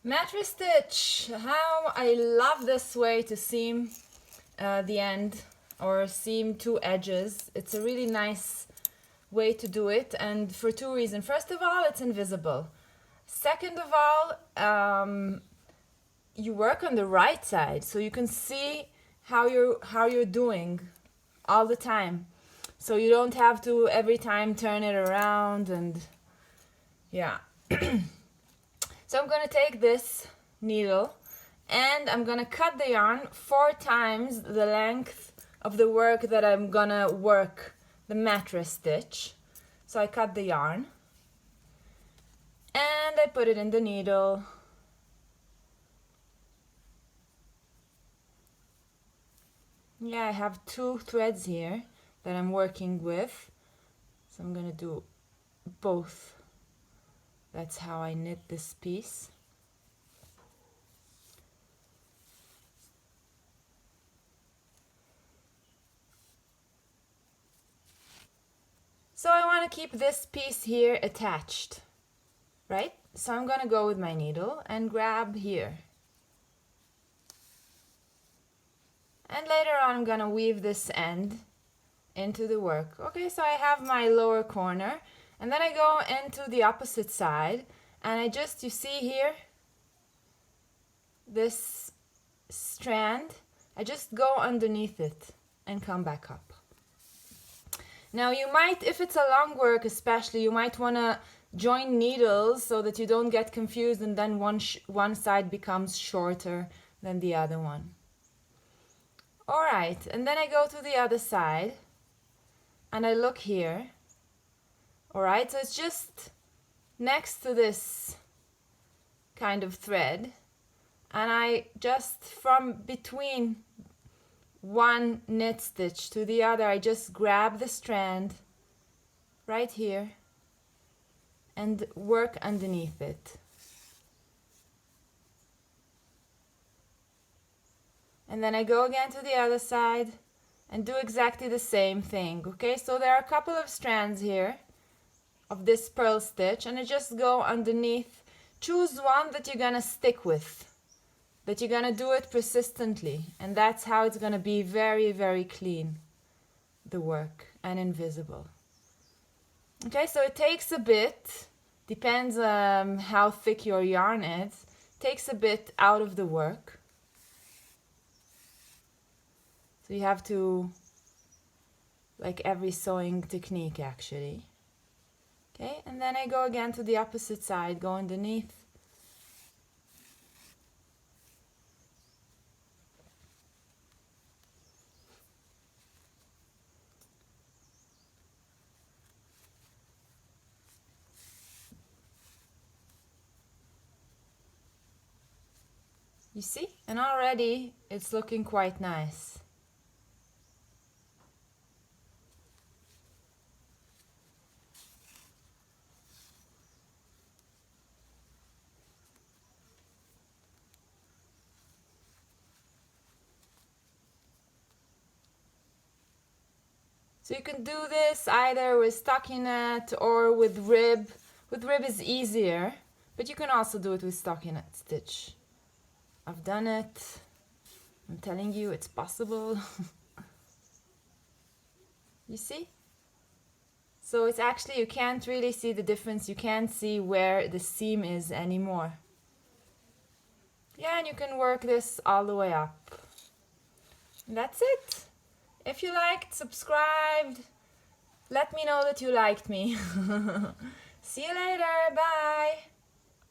Mattress stitch. How I love this way to seam the end or seam two edges. It's a really nice way to do it, and for two reasons. First of all, it's invisible. Second of all, you work on the right side, so you can see how you're doing all the time. So you don't have to every time turn it around, and yeah. So I'm gonna take this needle and I'm gonna cut the yarn 4 times the length of the work that I'm gonna work the mattress stitch. So I cut the yarn and I put it in the needle. Yeah, I have 2 threads here that I'm working with, so I'm gonna do both. That's how I knit this piece. So I want to keep this piece here attached, right? So I'm gonna go with my needle and grab here. And later on I'm gonna weave this end into the work. Okay, so I have my lower corner, and then I go into the opposite side, and I just, you see here, this strand, I just go underneath it and come back up. Now you might, if it's a long work especially, you might want to join needles so that you don't get confused and then one side becomes shorter than the other one. Alright, and then I go to the other side and I look here. Alright, so it's just next to this kind of thread, and I just, from between one knit stitch to the other, I just grab the strand right here and work underneath it. And then I go again to the other side and do exactly the same thing. Okay, so there are a couple of strands here of this purl stitch, and I just go underneath. Choose one that you're gonna stick with, that you're gonna do it persistently, and that's how it's gonna be very, very clean, the work, and invisible. Okay, so it takes a bit, depends how thick your yarn is, takes a bit out of the work. So you have to, like every sewing technique actually. Okay, and then I go again to the opposite side, go underneath. You see? And already it's looking quite nice. So you can do this either with stockinette or with rib. With rib is easier, but you can also do it with stockinette stitch. I've done it. I'm telling you, it's possible. You see? So it's actually, you can't really see the difference. You can't see where the seam is anymore. Yeah, and you can work this all the way up. And that's it. If you liked, subscribed, let me know that you liked me. See you later, bye!